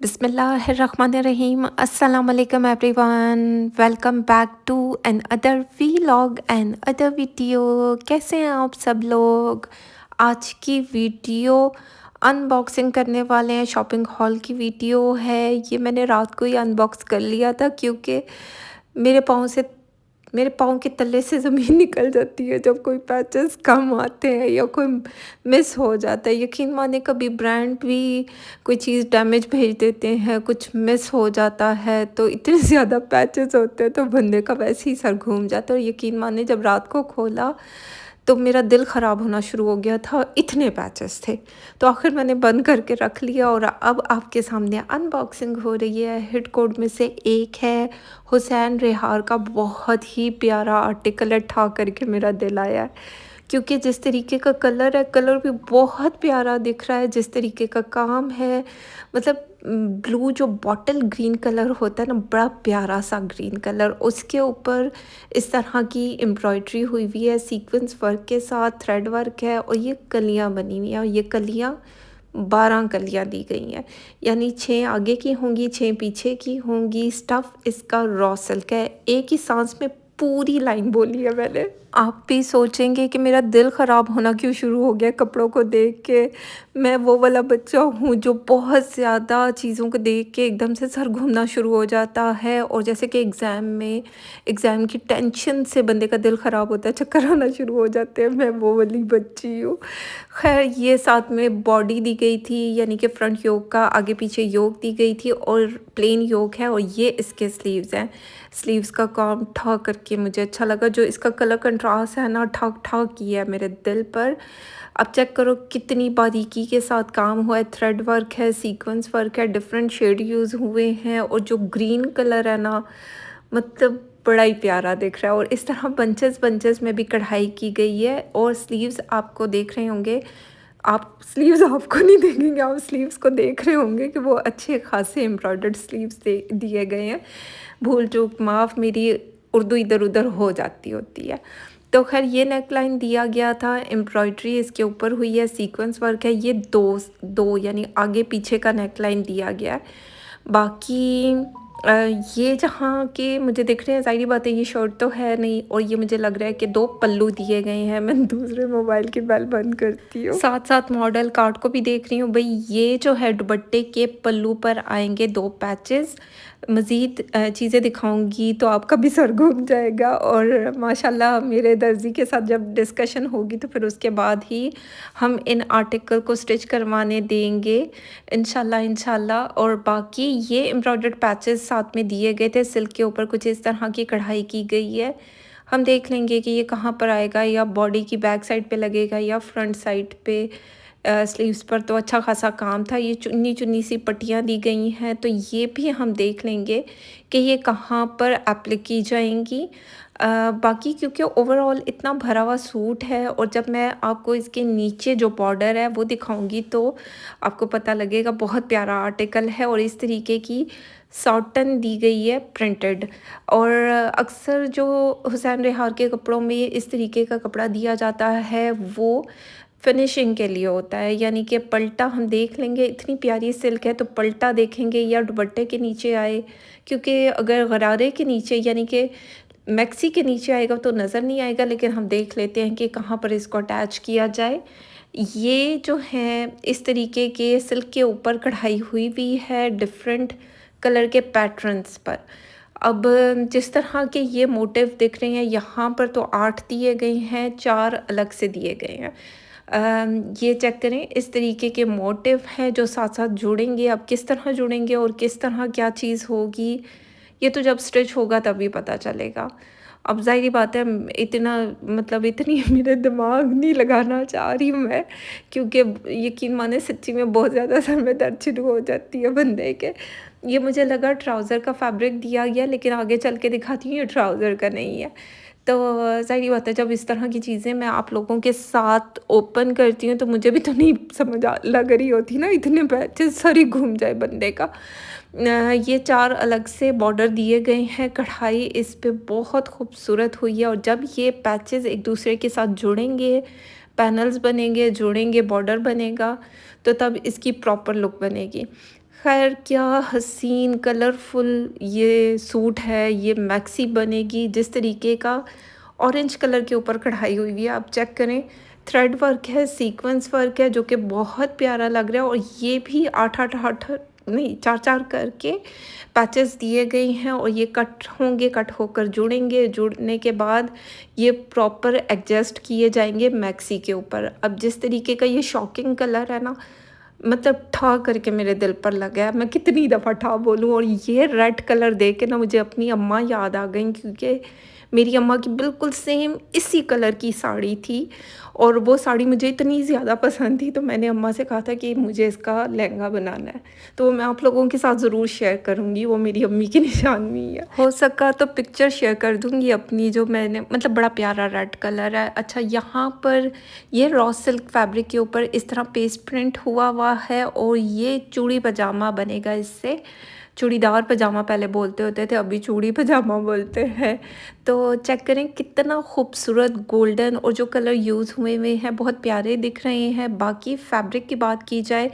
बिस्मिल्लाहिर्रहमानिर्रहीम अस्सलाम वालेकुम everyone. Welcome back to another vlog and other video. कैसे हैं आप सब लोग? आज की वीडियो अनबॉक्सिंग करने वाले हैं। शॉपिंग हॉल की वीडियो है ये। मैंने रात को ही अनबॉक्स कर लिया था क्योंकि मेरे पाँव से मेरे पाँव के तले से ज़मीन निकल जाती है जब कोई पैचेस कम आते हैं या कोई मिस हो जाता है। यकीन माने कभी ब्रांड भी कोई चीज़ डैमेज भेज देते हैं, कुछ मिस हो जाता है तो इतने ज़्यादा पैचेस होते हैं तो बंदे का वैसे ही सर घूम जाता है। और यकीन माने जब रात को खोला तो मेरा दिल ख़राब होना शुरू हो गया था, इतने पैचेस थे। तो आखिर मैंने बंद करके रख लिया और अब आपके सामने अनबॉक्सिंग हो रही है। हिट कोड में से एक है हुसैन रेहार का बहुत ही प्यारा आर्टिकल है। ठा करके मेरा दिल आया है क्योंकि जिस तरीके का कलर है, कलर भी बहुत प्यारा दिख रहा है। जिस तरीके का काम है, मतलब ब्लू जो बॉटल ग्रीन कलर होता है ना, बड़ा प्यारा सा ग्रीन कलर, उसके ऊपर इस तरह की एम्ब्रॉयडरी हुई हुई है सीक्वेंस वर्क के साथ, थ्रेड वर्क है और ये कलियां बनी हुई हैं। और ये कलियां 12 कलियां दी गई हैं, यानी 6 आगे की होंगी, 6 पीछे की होंगी। स्टफ़ इसका रॉ सिल्क है। एक ही सांस में पूरी लाइन बोली है मैंने। आप भी सोचेंगे कि मेरा दिल ख़राब होना क्यों शुरू हो गया कपड़ों को देख के। मैं वो वाला बच्चा हूँ जो बहुत ज़्यादा चीज़ों को देख के एकदम से सर घूमना शुरू हो जाता है, और जैसे कि एग्ज़ाम की टेंशन से बंदे का दिल ख़राब होता है, चक्कर आना शुरू हो जाते हैं। मैं वो वाली बच्ची हूँ। ख़ैर, ये साथ में बॉडी दी गई थी, यानी कि फ्रंट योक का आगे पीछे योक दी गई थी और प्लेन योक है, और ये इसके स्लीव्स हैं। स्लीव्स का काम ठा करके मुझे अच्छा लगा। जो इसका कलर कंट्रास्ट है ना, ठा ठा किया है मेरे दिल पर। अब चेक करो कितनी बारीकी के साथ काम हुआ है। थ्रेड वर्क है, सीक्वेंस वर्क है, डिफरेंट शेड यूज़ हुए हैं, और जो ग्रीन कलर है ना, मतलब बड़ा ही प्यारा दिख रहा है। और इस तरह बंचेस बंचेस में भी कढ़ाई की गई है। और स्लीव्स आपको देख रहे होंगे, आप स्लीव्स आपको नहीं देखेंगे, आप स्लीव्स को देख रहे होंगे कि वो अच्छे खासे एम्ब्रॉयडर्ड स्लीव्स दे दिए गए हैं। भूल चूक माफ़, मेरी उर्दू इधर उधर हो जाती होती है। तो खैर, ये नेक लाइन दिया गया था, एम्ब्रॉयडरी इसके ऊपर हुई है, सीक्वेंस वर्क है। ये दो दो यानी आगे पीछे का नेक लाइन दिया गया है। बाकी अ, ये जहाँ के मुझे दिख रहे हैं, ज़ाहिर बात है ये शर्ट तो है नहीं, और ये मुझे लग रहा है कि 2 पल्लू दिए गए हैं। मैं दूसरे मोबाइल की बेल बंद करती हूँ। साथ-साथ मॉडल कार्ड को भी देख रही हूँ। भई ये जो है दुपट्टे के पल्लू पर आएँगे 2 पैचेज़। मज़ीद चीज़ें दिखाऊँगी तो आपका भी सर घूम जाएगा, और माशाल्लाह मेरे दर्जी के साथ जब डिस्कशन होगी तो फिर उसके बाद ही हम इन आर्टिकल को स्टिच करवाने देंगे इंशाल्लाह इंशाल्लाह। और बाकी ये एम्ब्रॉयडर्ड पैचेस साथ में दिए गए थे, सिल्क के ऊपर कुछ इस तरह की कढ़ाई की गई है। हम देख लेंगे कि ये कहाँ पर आएगा, या बॉडी की बैक साइड पे लगेगा या फ्रंट साइड पे। स्लीव्स पर तो अच्छा खासा काम था। ये चुन्नी चुन्नी सी पट्टियाँ दी गई हैं, तो ये भी हम देख लेंगे कि ये कहाँ पर एप्लिक की जाएंगी। बाकी क्योंकि ओवरऑल इतना भरा हुआ सूट है, और जब मैं आपको इसके नीचे जो बॉर्डर है वो दिखाऊंगी तो आपको पता लगेगा। बहुत प्यारा आर्टिकल है, और इस तरीके की सॉटन दी गई है प्रिंटेड। और अक्सर जो हुसैन रेहार के कपड़ों में इस तरीके का कपड़ा दिया जाता है वो फिनिशिंग के लिए होता है, यानी कि पल्टा हम देख लेंगे। इतनी प्यारी सिल्क है तो पल्टा देखेंगे या दुपट्टे के नीचे आए, क्योंकि अगर गरारे के नीचे यानी कि मैक्सी के नीचे आएगा तो नज़र नहीं आएगा। लेकिन हम देख लेते हैं कि कहाँ पर इसको अटैच किया जाए। ये जो है इस तरीके के सिल्क के ऊपर कढ़ाई हुई भी है डिफरेंट कलर के पैटर्न्स पर। अब जिस तरह के ये मोटिव दिख रहे हैं यहाँ पर, तो 8 दिए गए हैं, 4 अलग से दिए गए हैं। ये चेक करें, इस तरीके के मोटिव हैं जो साथ साथ जुड़ेंगे। अब किस तरह जुड़ेंगे और किस तरह क्या चीज़ होगी, ये तो जब स्टिच होगा तभी पता चलेगा। अब ज़ाहिर बात है, इतना मतलब इतनी मेरे दिमाग नहीं लगाना चाह रही हूँ मैं, क्योंकि यकीन माने सच्ची में बहुत ज़्यादा सर में दर्द शुरू हो जाती है बंदे के। ये मुझे लगा ट्राउज़र का फैब्रिक दिया गया, लेकिन आगे चल के दिखाती हूँ ये ट्राउज़र का नहीं है। तो ज़ाहिर बात है, जब इस तरह की चीज़ें मैं आप लोगों के साथ ओपन करती हूँ तो मुझे भी तो नहीं समझ लग रही होती ना, इतने पैचेस सर ही घूम जाए बंदे का। ये 4 अलग से बॉर्डर दिए गए हैं, कढ़ाई इस पे बहुत खूबसूरत हुई है। और जब ये पैचेस एक दूसरे के साथ जुड़ेंगे, पैनल्स बनेंगे, जुड़ेंगे, बॉर्डर बनेगा, तो तब इसकी प्रॉपर लुक बनेगी। खैर क्या हसीन कलरफुल ये सूट है, ये मैक्सी बनेगी। जिस तरीके का ऑरेंज कलर के ऊपर कढ़ाई हुई हुई है, आप चेक करें। थ्रेड वर्क है, सीक्वेंस वर्क है, जो कि बहुत प्यारा लग रहा है। और ये भी 8-8 नहीं 4-4 करके पैचेस दिए गए हैं और ये कट होंगे, कट होकर जुड़ेंगे। जुड़ने के बाद ये प्रॉपर एडजस्ट किए जाएंगे मैक्सी के ऊपर। अब जिस तरीके का ये शॉकिंग कलर है ना, मतलब ठा करके मेरे दिल पर लगा है। मैं कितनी दफ़ा ठा बोलूँ। और ये रेड कलर देख के ना मुझे अपनी अम्मा याद आ गई, क्योंकि मेरी अम्मा की बिल्कुल सेम इसी कलर की साड़ी थी और वो साड़ी मुझे इतनी ज़्यादा पसंद थी, तो मैंने अम्मा से कहा था कि मुझे इसका लहंगा बनाना है। तो वो मैं आप लोगों के साथ ज़रूर शेयर करूँगी, वो मेरी अम्मी की निशानी है। हो सका तो पिक्चर शेयर कर दूँगी अपनी, जो मैंने मतलब बड़ा प्यारा रेड कलर है। अच्छा, यहाँ पर ये रॉ सिल्क फैब्रिक के ऊपर इस तरह पेस्ट प्रिंट हुआ हुआ है और ये चूड़ी पजामा बनेगा इससे। चूड़ीदार पजामा पहले बोलते होते थे, अभी चूड़ी पजामा बोलते हैं। तो चेक करें कितना खूबसूरत गोल्डन, और जो कलर यूज़ हुए हुए हैं बहुत प्यारे दिख रहे हैं। बाकी फैब्रिक की बात की जाए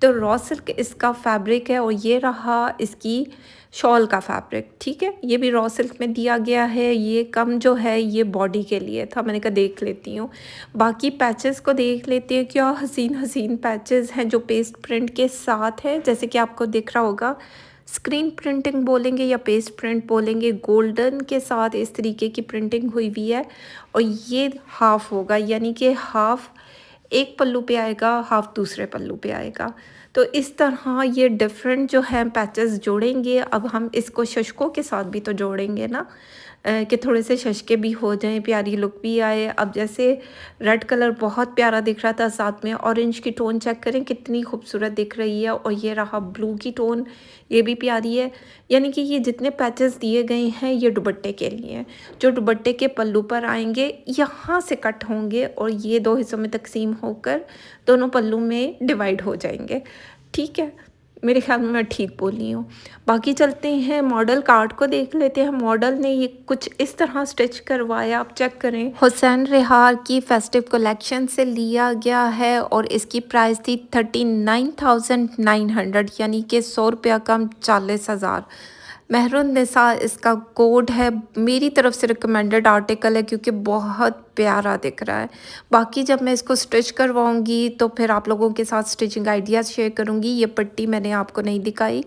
तो रॉ सिल्क इसका फैब्रिक है और ये रहा इसकी शॉल का फैब्रिक। ठीक है, ये भी रॉ सिल्क में दिया गया है। ये कम जो है ये बॉडी के लिए था, मैंने कहा देख लेती हूँ। बाकी पैचेस को देख लेते हैं, क्या हसीन हसीन पैचेस हैं जो पेस्ट प्रिंट के साथ है। जैसे कि आपको दिख रहा होगा, स्क्रीन प्रिंटिंग बोलेंगे या पेस्ट प्रिंट बोलेंगे, गोल्डन के साथ इस तरीके की प्रिंटिंग हुई हुई है। और ये हाफ होगा, यानी कि हाफ एक पल्लू पे आएगा, हाफ दूसरे पल्लू पे आएगा। तो इस तरह ये डिफरेंट जो है पैचेस जोड़ेंगे। अब हम इसको शशकों के साथ भी तो जोड़ेंगे ना, कि थोड़े से शशके भी हो जाएं, प्यारी लुक भी आए। अब जैसे रेड कलर बहुत प्यारा दिख रहा था, साथ में ऑरेंज की टोन चेक करें कितनी खूबसूरत दिख रही है। और ये रहा ब्लू की टोन, ये भी प्यारी है। यानी कि ये जितने पैचेस दिए गए हैं ये दुपट्टे के लिए हैं, जो दुपट्टे के पल्लू पर आएंगे, यहाँ से कट होंगे और ये दो हिस्सों में तकसीम होकर दोनों पल्लू में डिवाइड हो जाएंगे। ठीक है, मेरे ख्याल में मैं ठीक बोली हूँ। बाकी चलते हैं मॉडल कार्ड को देख लेते हैं। मॉडल ने ये कुछ इस तरह स्टिच करवाया, आप चेक करें। हुसैन रिहार की फेस्टिव कलेक्शन से लिया गया है और इसकी प्राइस थी 39,900, यानी कि 100 रुपया कम 40,000। मेहरून निसा इसका कोड है। मेरी तरफ से रिकमेंडेड आर्टिकल है क्योंकि बहुत प्यारा दिख रहा है। बाकी जब मैं इसको स्टिच करवाऊंगी तो फिर आप लोगों के साथ स्टिचिंग आइडियाज़ शेयर करूंगी। ये पट्टी मैंने आपको नहीं दिखाई,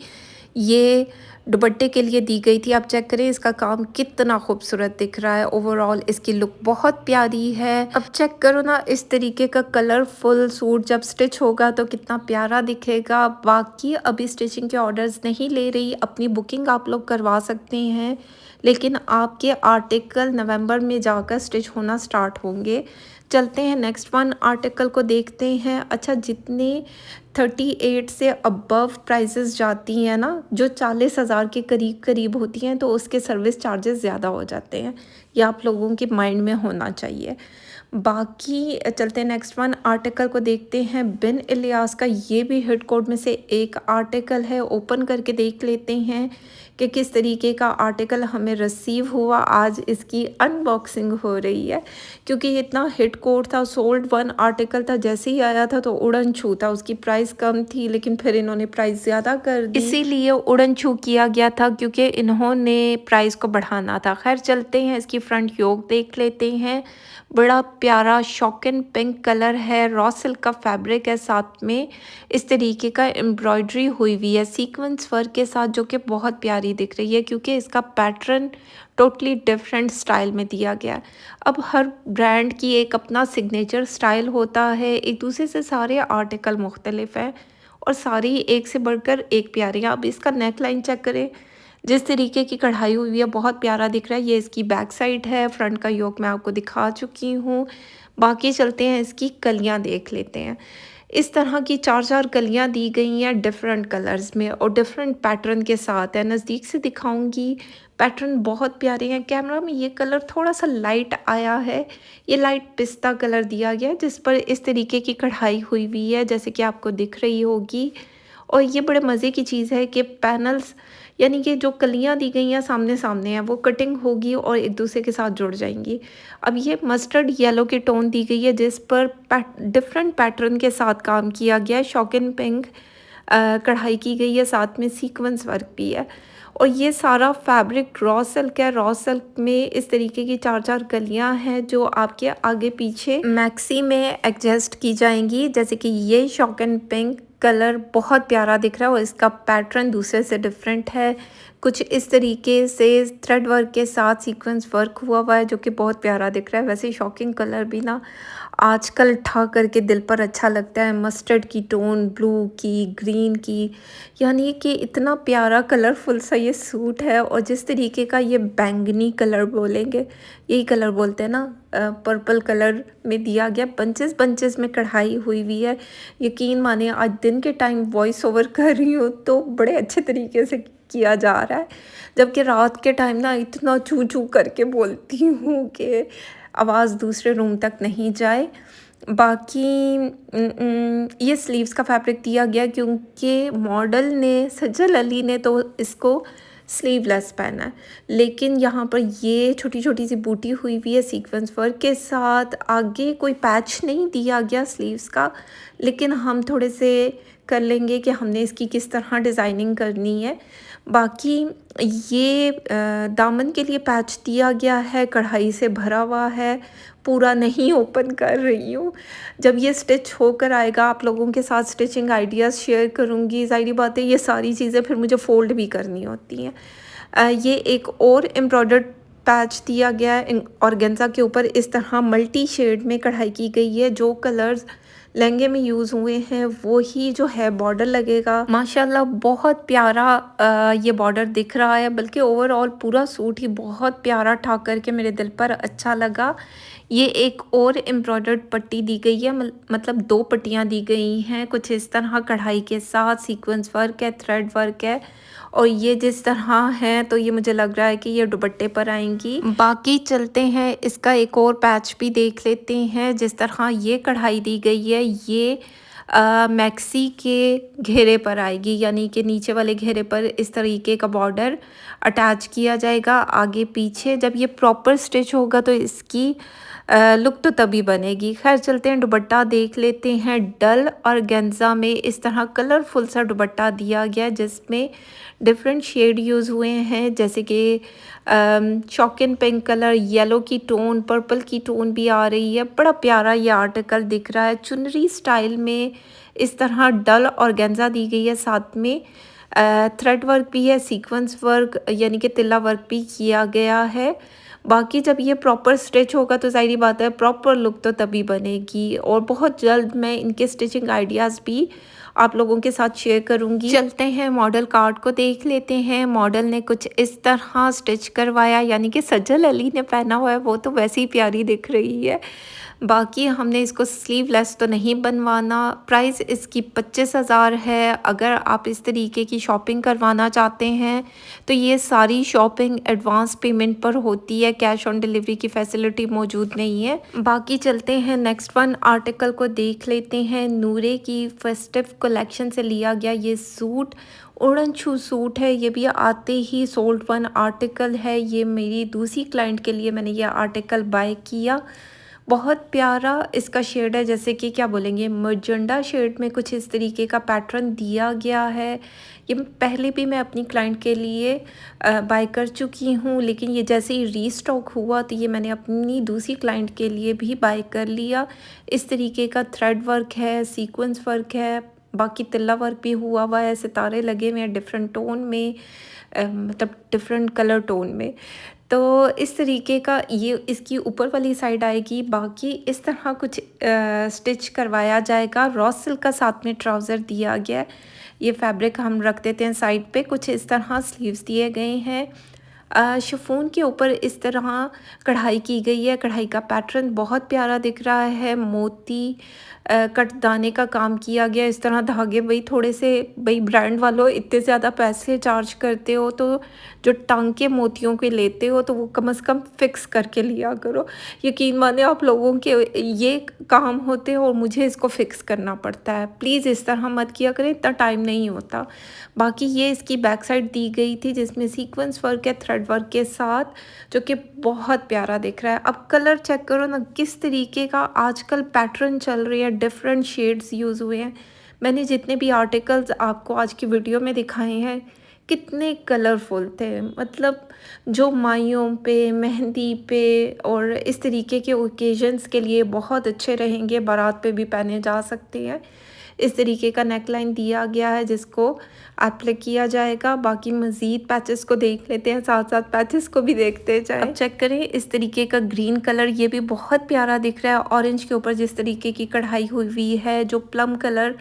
ये दुपट्टे के लिए दी गई थी। आप चेक करें इसका काम कितना खूबसूरत दिख रहा है। ओवरऑल इसकी लुक बहुत प्यारी है। अब चेक करो ना, इस तरीके का कलरफुल सूट जब स्टिच होगा तो कितना प्यारा दिखेगा। बाकी अभी स्टिचिंग के ऑर्डर्स नहीं ले रही, अपनी बुकिंग आप लोग करवा सकते हैं, लेकिन आपके आर्टिकल नवंबर में जाकर स्टिच होना स्टार्ट होंगे। चलते हैं नेक्स्ट वन आर्टिकल को देखते हैं। अच्छा, जितने 38 से अबव प्राइसेस जाती हैं ना, जो 40,000 के करीब करीब होती हैं, तो उसके सर्विस चार्जेस ज़्यादा हो जाते हैं। ये आप लोगों के माइंड में होना चाहिए। बाकी चलते हैं नेक्स्ट वन आर्टिकल को देखते हैं। बिन इलियास का ये भी हिट कोड में से एक आर्टिकल है। ओपन करके देख लेते हैं कि किस तरीके का आर्टिकल हमें रिसीव हुआ। आज इसकी अनबॉक्सिंग हो रही है क्योंकि ये इतना हिट कोड था। सोल्ड वन आर्टिकल था, जैसे ही आया था तो उड़न छू था। उसकी प्राइस कम थी लेकिन फिर इन्होंने प्राइस ज़्यादा कर दी, इसीलिए उड़न छू किया गया था क्योंकि इन्होंने प्राइस को बढ़ाना था। खैर चलते हैं, इसकी फ्रंट योक देख लेते हैं। बड़ा प्यारा शॉकिन पिंक कलर है, रॉ सिल्क का फैब्रिक है, साथ में इस तरीके का एम्ब्रॉयडरी हुई हुई है सीक्वेंस वर्क के साथ, जो कि बहुत प्यारी दिख रही है क्योंकि इसका पैटर्न टोटली डिफरेंट स्टाइल में दिया गया है। अब हर ब्रांड की एक अपना सिग्नेचर स्टाइल होता है, एक दूसरे से सारे आर्टिकल मुख्तलिफ हैं और सारी एक से बढ़कर एक प्यारी है। अब इसका नेक लाइन चेक करें, जिस तरीके की कढ़ाई हुई है बहुत प्यारा दिख रहा है। ये इसकी बैक साइड है, फ्रंट का योक मैं आपको दिखा चुकी हूँ। बाकी चलते हैं, इसकी कलियाँ देख लेते हैं। इस तरह की 4-4 कलियाँ दी गई हैं डिफरेंट कलर्स में और डिफरेंट पैटर्न के साथ है। नज़दीक से दिखाऊंगी, पैटर्न बहुत प्यारे हैं। कैमरा में ये कलर थोड़ा सा लाइट आया है, ये लाइट पिस्ता कलर दिया गया जिस पर इस तरीके की कढ़ाई हुई हुई है जैसे कि आपको दिख रही होगी। और ये बड़े मज़े की चीज़ है कि पैनल्स, यानी कि जो कलियाँ दी गई हैं सामने सामने हैं, वो कटिंग होगी और एक दूसरे के साथ जुड़ जाएंगी। अब ये मस्टर्ड येलो की टोन दी गई है जिस पर डिफरेंट पैटर्न के साथ काम किया गया है। शॉकिन पिंक कढ़ाई की गई है, साथ में सीक्वेंस वर्क भी है। और ये सारा फैब्रिक रॉ सिल्क है। रॉ सिल्क में इस तरीके की 4-4 कलियाँ हैं जो आपके आगे पीछे मैक्सी में एडजस्ट की जाएँगी। जैसे कि ये शॉक एंड पिंक कलर बहुत प्यारा दिख रहा है और इसका पैटर्न दूसरे से डिफरेंट है। कुछ इस तरीके से थ्रेड वर्क के साथ सीक्वेंस वर्क हुआ हुआ है जो कि बहुत प्यारा दिख रहा है। वैसे शॉकिंग कलर भी ना आजकल ठा करके दिल पर अच्छा लगता है। मस्टर्ड की टोन, ब्लू की, ग्रीन की, यानी कि इतना प्यारा कलरफुल सा ये सूट है। और जिस तरीके का ये बैंगनी कलर बोलेंगे, यही कलर बोलते हैं ना, पर्पल कलर में दिया गया, बंचेस बंचेस में कढ़ाई हुई हुई है। यकीन मानिए आज दिन के टाइम वॉइस ओवर कर रही हूँ तो बड़े अच्छे तरीके से किया जा रहा है, जबकि रात के टाइम ना इतना चू चू करके बोलती हूँ कि आवाज़ दूसरे रूम तक नहीं जाए। बाकी ये स्लीव्स का फैब्रिक दिया गया क्योंकि मॉडल ने, सज्जल अली ने तो इसको स्लीवलेस पहना है, लेकिन यहाँ पर ये छोटी-छोटी सी बूटी हुई हुई है सीक्वेंस वर्क के साथ। आगे कोई पैच नहीं दिया गया स्लीव्स का, लेकिन हम थोड़े से कर लेंगे कि हमने इसकी किस तरह डिज़ाइनिंग करनी है। बाकी ये दामन के लिए पैच दिया गया है, कढ़ाई से भरा हुआ है, पूरा नहीं ओपन कर रही हूँ। जब ये स्टिच होकर आएगा आप लोगों के साथ स्टिचिंग आइडियाज़ शेयर करूँगी। ज़ाहिर बात है ये सारी चीज़ें फिर मुझे फ़ोल्ड भी करनी होती हैं। ये एक और एम्ब्रॉयडर्ड पैच दिया गया है ऑर्गेन्जा के ऊपर। इस तरह मल्टी शेड में कढ़ाई की गई है। जो कलर्स लहंगे में यूज़ हुए हैं वो ही जो है बॉर्डर लगेगा। माशाल्लाह बहुत प्यारा ये बॉर्डर दिख रहा है, बल्कि ओवरऑल पूरा सूट ही बहुत प्यारा ठा करके मेरे दिल पर अच्छा लगा। ये एक और एम्ब्रॉयडर्ड पट्टी दी गई है, मतलब 2 पट्टियाँ दी गई हैं कुछ इस तरह कढ़ाई के साथ। सीक्वेंस वर्क है, थ्रेड वर्क है, और ये जिस तरह है तो ये मुझे लग रहा है कि ये दुपट्टे पर आएंगी। बाकी चलते हैं इसका एक और पैच भी देख लेते हैं। जिस तरह ये कढ़ाई दी गई है ये मैक्सी के घेरे पर आएगी, यानी कि नीचे वाले घेरे पर इस तरीके का बॉर्डर अटैच किया जाएगा आगे पीछे। जब ये प्रॉपर स्टिच होगा तो इसकी लुक तो तभी बनेगी। खैर चलते हैं दुपट्टा देख लेते हैं। डल और गेंजा में इस तरह कलरफुल सा दुपट्टा दिया गया जिसमें डिफरेंट शेड यूज़ हुए हैं, जैसे कि शॉकिन पिंक कलर, येलो की टोन, पर्पल की टोन भी आ रही है। बड़ा प्यारा ये आर्टिकल दिख रहा है। चुनरी स्टाइल में इस तरह डल और गेंजा दी गई है, साथ में थ्रेड वर्क भी है, सीक्वेंस वर्क यानी कि तिल्ला वर्क भी किया गया है। बाकी जब ये प्रॉपर स्टिच होगा तो ज़ाहिर बात है प्रॉपर लुक तो तभी बनेगी। और बहुत जल्द मैं इनके स्टिचिंग आइडियाज़ भी आप लोगों के साथ शेयर करूंगी। चलते हैं मॉडल कार्ड को देख लेते हैं। मॉडल ने कुछ इस तरह स्टिच करवाया, यानी कि सज्जल अली ने पहना हुआ है, वो तो वैसे ही प्यारी दिख रही है। बाकी हमने इसको स्लीवलेस तो नहीं बनवाना। प्राइस इसकी 25,000 है। अगर आप इस तरीके की शॉपिंग करवाना चाहते हैं तो ये सारी शॉपिंग एडवांस पेमेंट पर होती है, कैश ऑन डिलीवरी की फैसिलिटी मौजूद नहीं है। बाकी चलते हैं नेक्स्ट वन आर्टिकल को देख लेते हैं। नूरे की फेस्टिव कलेक्शन से लिया गया ये सूट उड़न छू सूट है। ये भी आते ही सोल्ड वन आर्टिकल है। ये मेरी दूसरी क्लाइंट के लिए मैंने ये आर्टिकल बाय किया। बहुत प्यारा इसका शेड है, जैसे कि क्या बोलेंगे मजेंडा शेड में कुछ इस तरीके का पैटर्न दिया गया है। ये पहले भी मैं अपनी क्लाइंट के लिए बाय कर चुकी हूँ, लेकिन ये जैसे ही रीस्टॉक हुआ तो ये मैंने अपनी दूसरी क्लाइंट के लिए भी बाय कर लिया। इस तरीके का थ्रेड वर्क है, सीक्वेंस वर्क है, बाकी तिल्ला वर्क भी हुआ हुआ है, सितारे लगे हुए हैं डिफरेंट टोन में, मतलब डिफरेंट कलर टोन में। तो इस तरीके का ये इसकी ऊपर वाली साइड आएगी। बाकी इस तरह कुछ स्टिच करवाया जाएगा। रॉ सिल्क का साथ में ट्राउज़र दिया गया है। ये फैब्रिक हम रख देते हैं साइड पे। कुछ इस तरह स्लीव्स दिए गए हैं। शिफॉन के ऊपर इस तरह कढ़ाई की गई है। कढ़ाई का पैटर्न बहुत प्यारा दिख रहा है। मोती कटदाने का काम किया गया। इस तरह धागे भाई थोड़े से, भाई ब्रांड वालों इतने ज़्यादा पैसे चार्ज करते हो तो जो टांके मोतियों के लेते हो तो वो कम से कम फिक्स करके लिया करो। यकीन माने आप लोगों के ये काम होते हैं और मुझे इसको फिक्स करना पड़ता है। प्लीज़ इस तरह मत किया करें, इतना टाइम नहीं होता। बाकी ये इसकी बैक साइड दी गई थी जिसमें सीक्वेंस वर्क है थ्रेड वर्क के साथ, जो कि बहुत प्यारा दिख रहा है। अब कलर चेक करो ना किस तरीके का आजकल पैटर्न चल रही है, डिफरेंट शेड्स यूज़ हुए हैं। मैंने जितने भी आर्टिकल्स आपको आज की वीडियो में दिखाए हैं, कितने कलरफुल थे। मतलब जो माइयों पे, मेहंदी पे और इस तरीके के ओकेजन्स के लिए बहुत अच्छे रहेंगे, बारात पे भी पहने जा सकते हैं। इस तरीके का नेकलाइन दिया गया है जिसको एप्लाई किया जाएगा। बाकी मज़ीद पैचेस को देख लेते हैं, साथ-साथ पैचेस को भी देखते जाएँ। अब चेक करें इस तरीके का ग्रीन कलर, ये भी बहुत प्यारा दिख रहा है। ऑरेंज के ऊपर जिस तरीके की कढ़ाई हुई है, जो प्लम कलर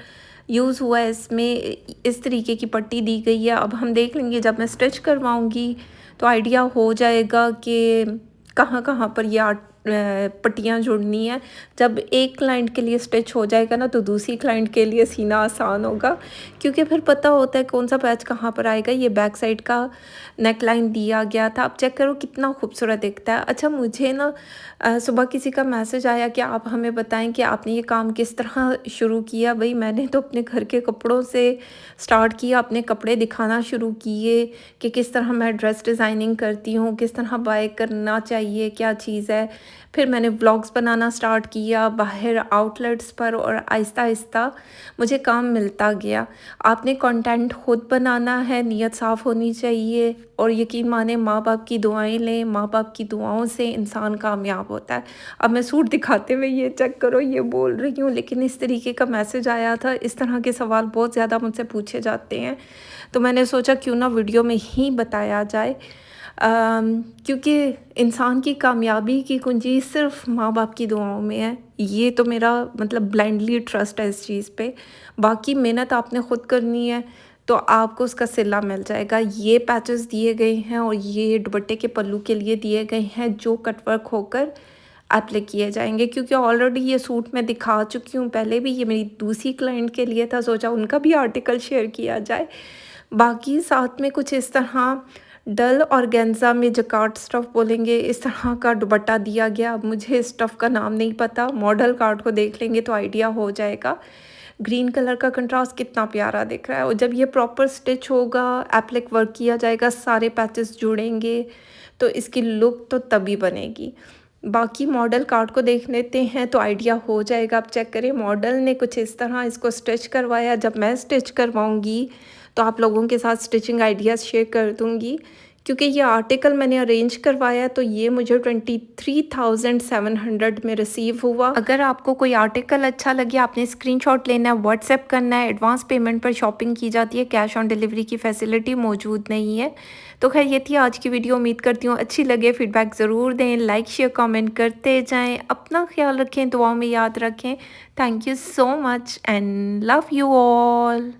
यूज़ हुआ है इसमें, इस तरीके की पट्टी दी गई है। अब हम देख लेंगे जब मैं स्टिच करवाऊँगी तो आइडिया हो जाएगा कि कहाँ-कहाँ पर ये पट्टियाँ जुड़नी है। जब एक क्लाइंट के लिए स्टिच हो जाएगा ना, तो दूसरी क्लाइंट के लिए सीना आसान होगा, क्योंकि फिर पता होता है कौन सा पैच कहाँ पर आएगा। ये बैक साइड का नेक लाइन दिया गया था। अब चेक करो कितना खूबसूरत दिखता है। अच्छा, मुझे ना सुबह किसी का मैसेज आया कि आप हमें बताएं कि आपने ये काम किस तरह शुरू किया। भाई, मैंने तो अपने घर के कपड़ों से स्टार्ट किया, अपने कपड़े दिखाना शुरू किए कि किस तरह मैं ड्रेस डिज़ाइनिंग करती हूँ, किस तरह बाय करना चाहिए, क्या चीज़ है। फिर मैंने व्लॉग्स बनाना स्टार्ट किया बाहर आउटलेट्स पर, और आहिस्ता-आहिस्ता मुझे काम मिलता गया। आपने कंटेंट खुद बनाना है, नीयत साफ़ होनी चाहिए, और यकीन माने माँ-बाप की दुआएँ लें, माँ-बाप की दुआओं से इंसान कामयाब होता है। अब मैं सूट दिखाते हुए ये चेक करो ये बोल रही हूँ, लेकिन इस तरीके का मैसेज आया था। इस तरह के सवाल बहुत ज़्यादा मुझसे पूछे जाते हैं, तो मैंने सोचा क्यों ना वीडियो में ही बताया जाए। क्योंकि इंसान की कामयाबी की कुंजी सिर्फ़ माँ-बाप की दुआओं में है। ये तो मेरा मतलब ब्लाइंडली ट्रस्ट है इस चीज़ पे। बाकी मेहनत आपने खुद करनी है, तो आपको उसका सिला मिल जाएगा। ये पैचेस दिए गए हैं और ये दुपट्टे के पल्लू के लिए दिए गए हैं, जो कटवर्क होकर एप्लाई किए जाएँगे। क्योंकि ऑलरेडी ये सूट मैं दिखा चुकी हूँ पहले भी, ये मेरी दूसरी क्लाइंट के लिए था, सोचा उनका भी आर्टिकल शेयर किया जाए। बाकी साथ में कुछ इस तरह डल ऑर्गेन्जा में जकार्ड स्टफ़ बोलेंगे, इस तरह का दुपट्टा दिया गया। अब मुझे इस स्टफ़ का नाम नहीं पता, मॉडल कार्ड को देख लेंगे तो आइडिया हो जाएगा। ग्रीन कलर का कंट्रास्ट कितना प्यारा दिख रहा है, और जब ये प्रॉपर स्टिच होगा, एप्लिक वर्क किया जाएगा, सारे पैचेस जुड़ेंगे, तो इसकी लुक तो तभी बनेगी। बाकी मॉडल कार्ड को देख लेते हैं तो आइडिया हो जाएगा। आप चेक करें, मॉडल ने कुछ इस तरह इसको स्टिच करवाया। जब मैं स्टिच करवाऊँगी तो आप लोगों के साथ स्टिचिंग आइडियाज़ शेयर कर दूँगी। क्योंकि ये आर्टिकल मैंने अरेंज करवाया, तो ये मुझे 23,700 में रिसीव हुआ। अगर आपको कोई आर्टिकल अच्छा लगे, आपने स्क्रीनशॉट लेना है, व्हाट्सएप करना है। एडवांस पेमेंट पर शॉपिंग की जाती है, कैश ऑन डिलीवरी की फैसिलिटी मौजूद नहीं है। तो खैर, ये थी आज की वीडियो। उम्मीद करती हूँ अच्छी लगे। फीडबैक ज़रूर दें, लाइक शेयर कमेंट करते जाएँ। अपना ख्याल रखें, दुआओं में याद रखें। Thank you so much and love you all.